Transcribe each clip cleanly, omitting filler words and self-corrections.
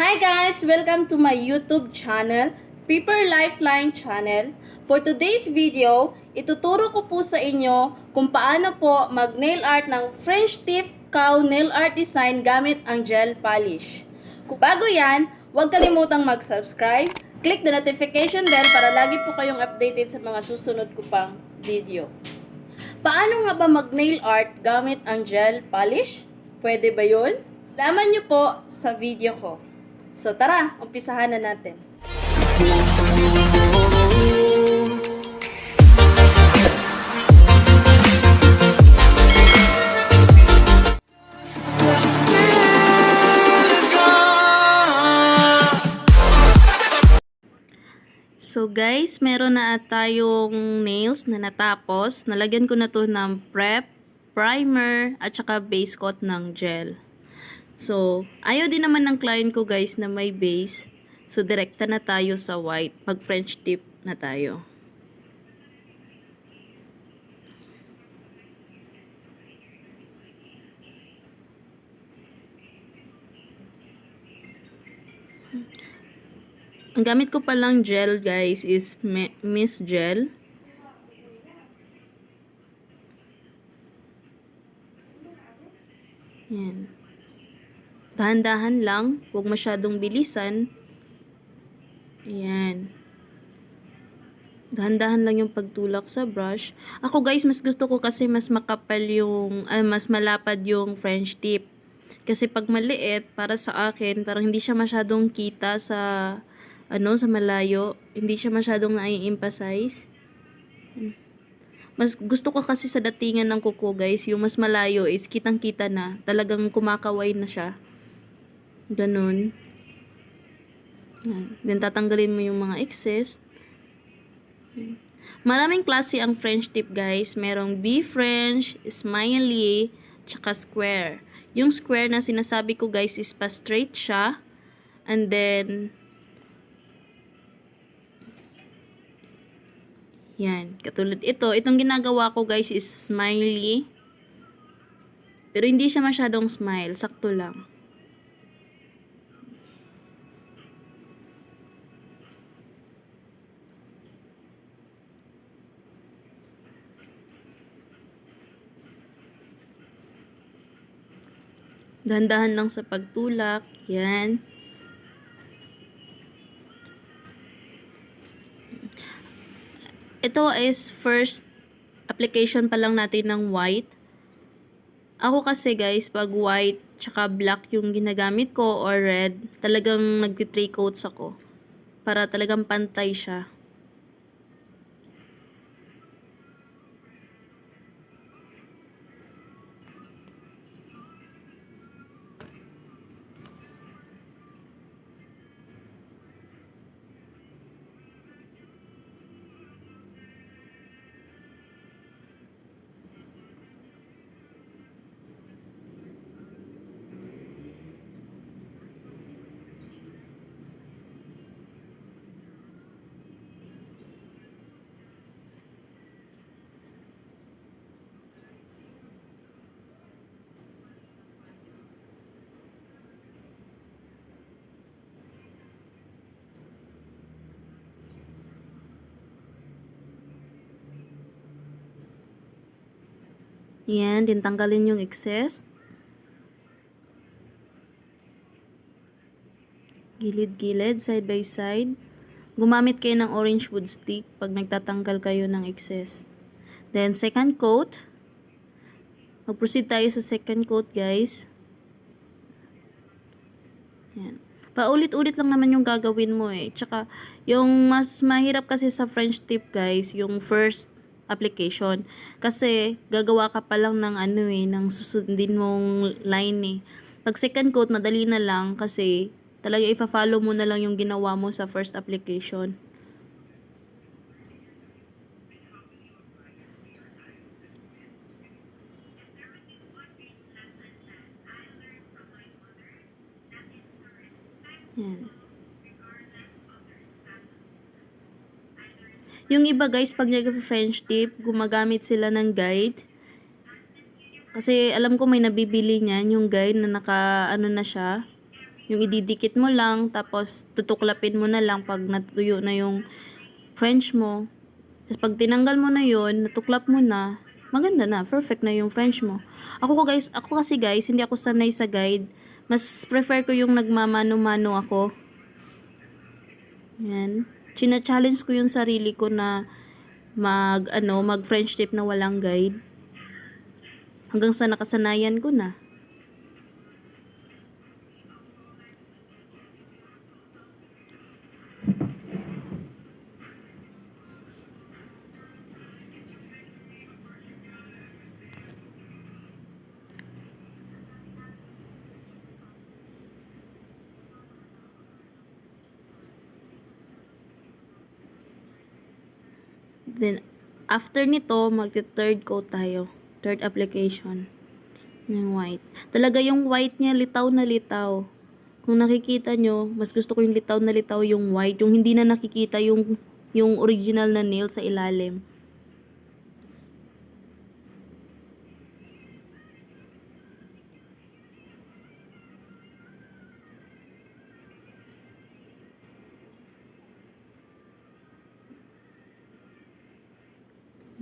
Hi guys! Welcome to my YouTube channel, Lifeline channel. For today's video, ituturo ko po sa inyo kung paano po mag-nail art ng French tip cow nail art design gamit ang gel polish. Kung bago yan, huwag kalimutang mag-subscribe, click the notification bell para lagi po kayong updated sa mga susunod ko pang video. Paano nga ba mag-nail art gamit ang gel polish? Pwede ba yun? Laman nyo po sa video ko. So tara, umpisahan na natin. So guys, meron na tayong nails na natapos. Nalagyan ko na to ng prep, primer, at saka base coat ng gel. So, ayaw din naman ng client ko guys na may base. So, direkta na tayo sa white. Mag French tip na tayo. Ang gamit ko palang gel guys is Miss Gel. Yan. Dahan-dahan lang, huwag masyadong bilisan. Ayan. Dahan-dahan lang yung pagtulak sa brush. Ako guys, mas gusto ko kasi mas makapal yung, mas malapad yung French tip. Kasi pag maliit, para sa akin, parang hindi siya masyadong kita sa, sa malayo. Hindi siya masyadong na-emphasize. Mas gusto ko kasi sa datingan ng kuko guys, yung mas malayo is kitang-kita na. Talagang kumakaway na siya. Ganun. Then, tatanggalin mo yung mga excess. Maraming klase ang French tip, guys. Merong B-French, smiley, tsaka square. Yung square na sinasabi ko, guys, is pa-straight siya. And then, yan. Katulad ito. Itong ginagawa ko, guys, is smiley. Pero hindi siya masyadong smile. Sakto lang. Dahan-dahan lang sa pagtulak. Yan. Ito is first application pa lang natin ng white. Ako kasi guys, pag white tsaka black yung ginagamit ko or red, talagang nagti-3 coats ako. Para talagang pantay siya. Yan, din tanggalin yung excess. Gilid-gilid, side by side. Gumamit kayo ng orange wood stick pag nagtatanggal kayo ng excess. Then, second coat. Mag-proceed tayo sa second coat, guys. Yan. Paulit-ulit lang naman yung gagawin mo eh. Tsaka, yung mas mahirap kasi sa French tip, guys, yung first application. Kasi, gagawa ka pa lang ng ng susundin mong line eh. Pag second coat, madali na lang kasi talaga ifa-follow mo na lang yung ginawa mo sa first application. Yan. Yung iba guys, pag nag-French tip, gumagamit sila ng guide. Kasi alam ko may nabibili niyan, yung guide na naka, na siya. Yung ididikit mo lang, tapos tutuklapin mo na lang pag natuyo na yung French mo. Tapos pag tinanggal mo na yun, natuklap mo na, maganda na, perfect na yung French mo. Ako kasi guys, hindi ako sanay sa guide. Mas prefer ko yung nagmamano-mano ako. Yan. China-challenge ko yung sarili ko na mag French tip na walang guide. Hanggang sa nakasanayan ko na. Then, after nito, magte-third coat tayo. Third application. Yung white. Talaga yung white niya, litaw na litaw. Kung nakikita nyo, mas gusto ko yung litaw na litaw yung white. Yung hindi na nakikita yung original na nail sa ilalim.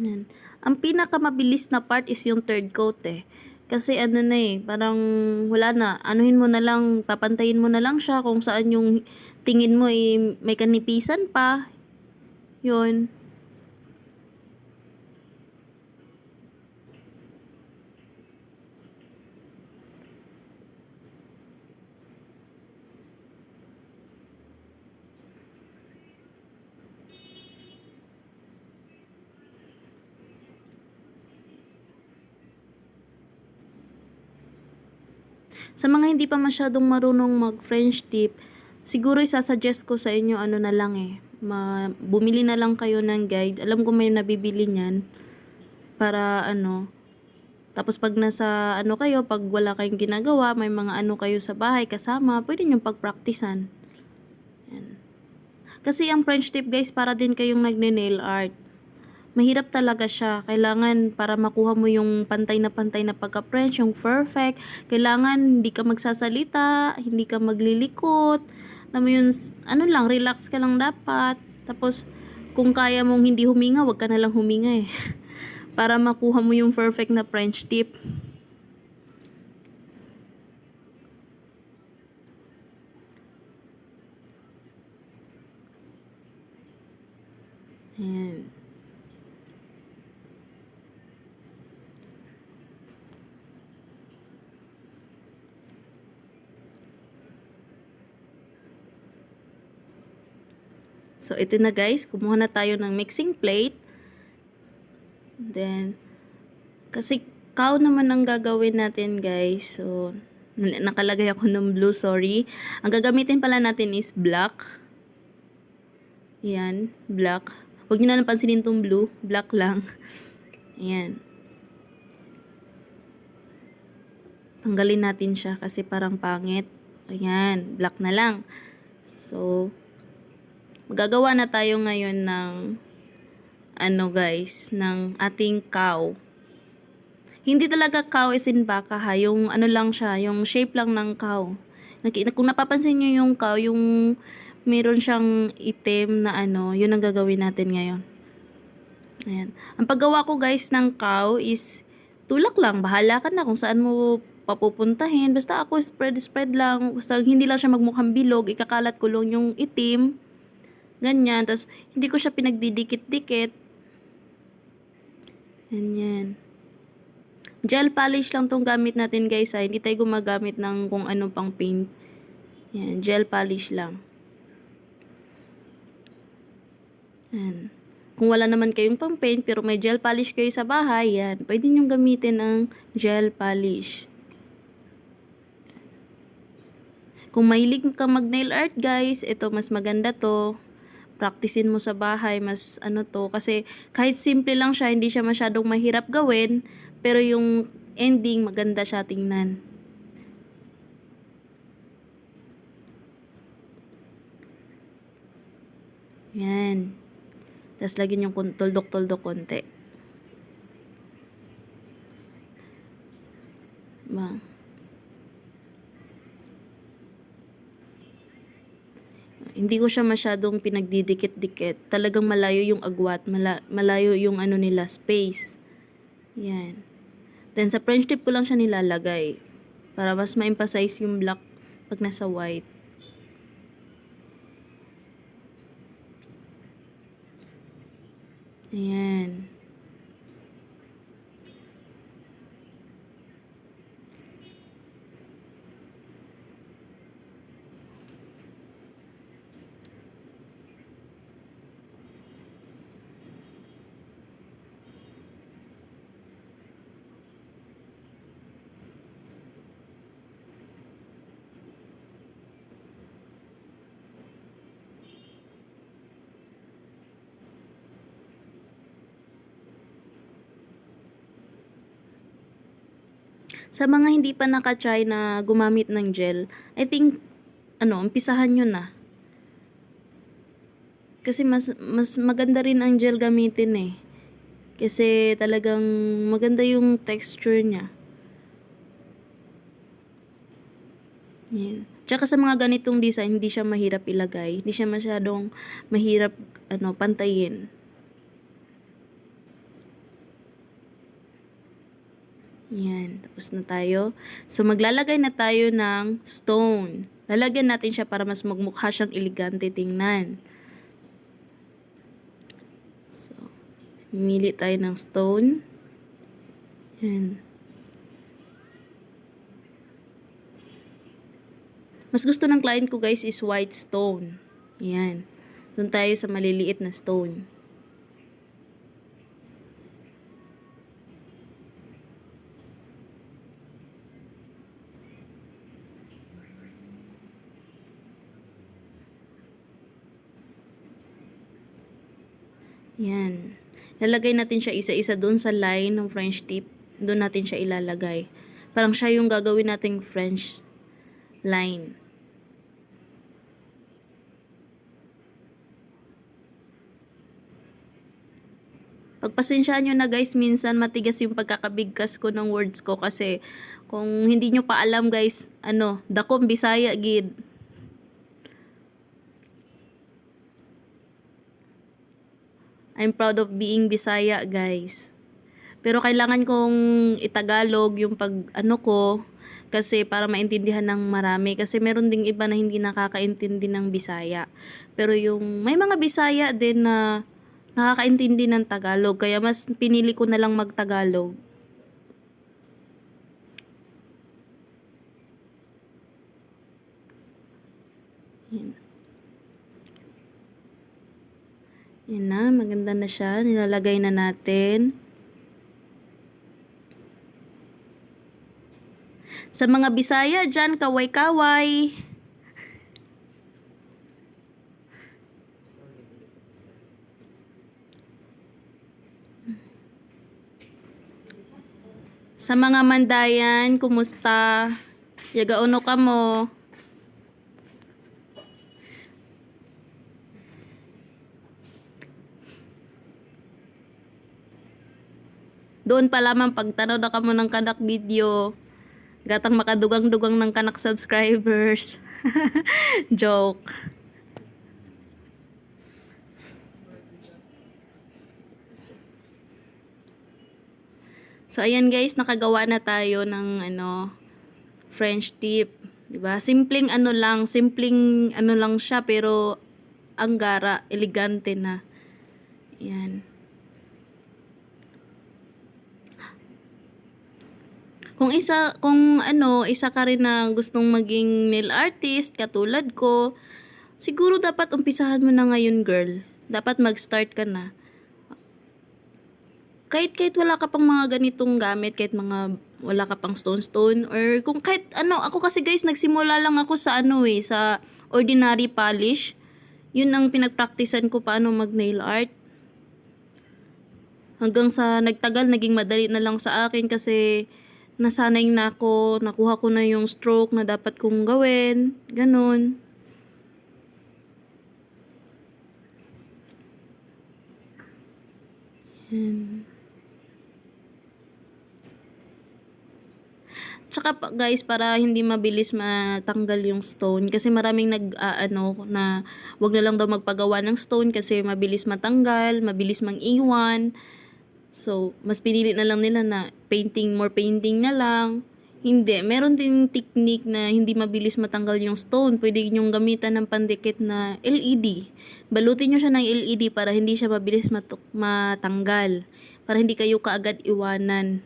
Yan. Ang pinakamabilis na part is yung third coat eh. Kasi ano na eh, parang wala na. Anuhin mo na lang, papantayin mo na lang siya kung saan yung tingin mo eh, may kanipisan pa. Yun. Sa mga hindi pa masyadong marunong mag French tip, siguro isasuggest ko sa inyo ano na lang eh. Bumili na lang kayo ng guide. Alam ko may nabibili niyan para ano. Tapos pag nasa ano kayo, pag wala kayong ginagawa, may mga ano kayo sa bahay kasama, pwede nyo pagpraktisan. Yan. Kasi ang French tip guys, para din kayong nagne-nail art. Mahirap talaga siya. Kailangan para makuha mo yung pantay na pagka-French, yung perfect. Kailangan hindi ka magsasalita, hindi ka maglilikot. Alam mo yun, ano lang, relax ka lang dapat. Tapos, kung kaya mong hindi huminga, wag ka na lang huminga eh. Para makuha mo yung perfect na French tip. Ayan. So, ito na guys. Kumuha na tayo ng mixing plate. Then, kasi cow naman ang gagawin natin guys. So, nakalagay ako ng blue, sorry. Ang gagamitin pala natin is black. Ayan, black. Huwag nyo na napansinin itong blue. Black lang. Ayan. Tanggalin natin siya kasi parang pangit. Ayan, black na lang. So, magagawa na tayo ngayon ng ano guys, ng ating cow. Hindi talaga cow is in baka ha, yung ano lang siya, yung shape lang ng cow. Kung napapansin nyo yung cow, yung meron siyang itim na ano, yun ang gagawin natin ngayon. Ayan. Ang paggawa ko guys ng cow is tulak lang, bahala ka na kung saan mo papupuntahin. Basta ako spread lang, basta hindi lang siya magmukhang bilog, ikakalat ko lang yung itim. Ganyan. Tapos, hindi ko siya pinagdidikit-dikit. Ganyan. Gel polish lang tong gamit natin guys. Hindi tayo gumagamit ng kung ano pang paint. Yan. Gel polish lang. Yan. Kung wala naman kayong pang paint, pero may gel polish kayo sa bahay, yan. Pwede nyo gamitin ang gel polish. Kung mahilig ka mag nail art guys, ito mas maganda to. Practicein mo sa bahay, mas ano to, kasi kahit simple lang siya, hindi siya masyadong mahirap gawin, pero yung ending maganda siya tingnan. Yan. Tapos lagyan yung tuldok-tuldok konti. Ba. Hindi ko siya masyadong pinagdidikit-dikit. Talagang malayo yung agwat, malayo yung ano nila, space. Yan. Then sa French tip ko lang siya nilalagay para mas ma-emphasize yung black pag nasa white. Ayan. Sa mga hindi pa naka-try na gumamit ng gel, I think, umpisahan nyo na. Kasi mas maganda rin ang gel gamitin eh. Kasi talagang maganda yung texture niya. Yan. Tsaka sa mga ganitong design, hindi siya mahirap ilagay. Hindi siya masyadong mahirap pantayin. Yan, tapos na tayo. So, maglalagay na tayo ng stone. Lalagyan natin siya para mas magmukha siyang elegante tingnan. So, pumili tayo ng stone. Yan. Mas gusto ng client ko guys is white stone. Yan. Doon tayo sa maliliit na stone. Yan. Lalagay natin siya isa-isa doon sa line ng French tip. Doon natin siya ilalagay. Parang siya yung gagawin nating French line. Pagpasensyaan nyo na guys, minsan matigas yung pagkakabigkas ko ng words ko kasi kung hindi nyo pa alam guys, dakom Bisaya gid. I'm proud of being Bisaya, guys. Pero kailangan kong itagalog yung ko kasi para maintindihan ng marami. Kasi meron ding iba na hindi nakakaintindi ng Bisaya. Pero may mga Bisaya din na nakakaintindi ng Tagalog. Kaya mas pinili ko na lang mag-Tagalog. Yan. Yan na, maganda na siya. Nilalagay na natin. Sa mga Bisaya dyan, kaway-kaway. Sa mga Mandayan, kumusta? Yagauno ka mo? Doon pa lamang pagtanaw na kamo ng kanak video. Gatang makadugang-dugang ng kanak subscribers. Joke. So ayan guys, nakagawa na tayo ng French tip, 'di ba? Simpleng lang siya pero ang gara, elegante na. Ayan. Kung isa ka rin na gustong maging nail artist katulad ko, siguro dapat umpisahan mo na ngayon, girl. Dapat mag-start ka na. Kahit wala ka pang mga ganitong gamit, kahit wala ka pang stone or kung kahit ako kasi guys nagsimula lang ako sa sa ordinary polish. Yun ang pinagpraktisan ko paano mag nail art. Hanggang sa nagtagal naging madali na lang sa akin kasi nasanay na ako, nakuha ko na yung stroke na dapat kong gawin, ganun. Tsaka guys, para hindi mabilis matanggal yung stone, kasi maraming na wag na lang daw magpagawa ng stone kasi mabilis matanggal, mabilis mang-iwan. So, mas pinili na lang nila na more painting na lang. Hindi, meron din technique na hindi mabilis matanggal yung stone. Pwede nyong gamitan ng pandikit na LED. Balutin nyo siya ng LED para hindi siya mabilis matanggal. Para hindi kayo kaagad iwanan.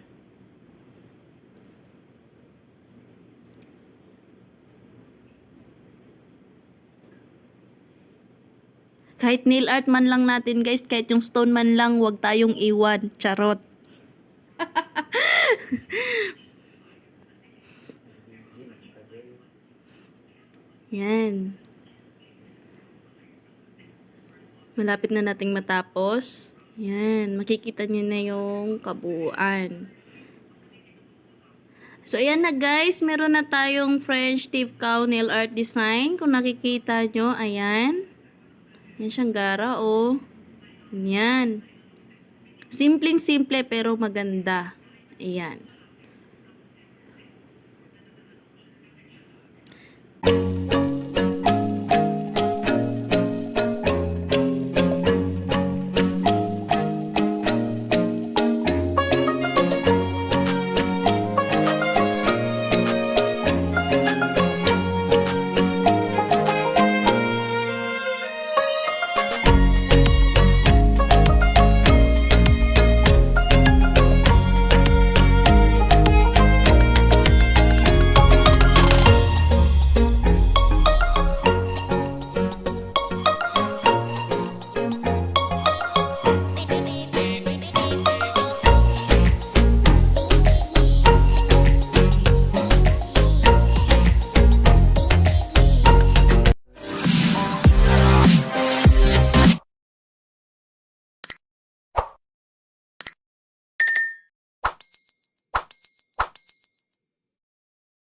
Kahit nail art man lang natin guys, kahit yung stone man lang, wag tayong iwan. Charot. Yan. Malapit na nating matapos. Yan. Makikita nyo na yung kabuuan. So, ayan na guys. Meron na tayong French tip cow nail art design. Kung nakikita nyo, ayan. Yan siyang gara, oh. Yan. Simpleng-simple pero maganda. Ayan.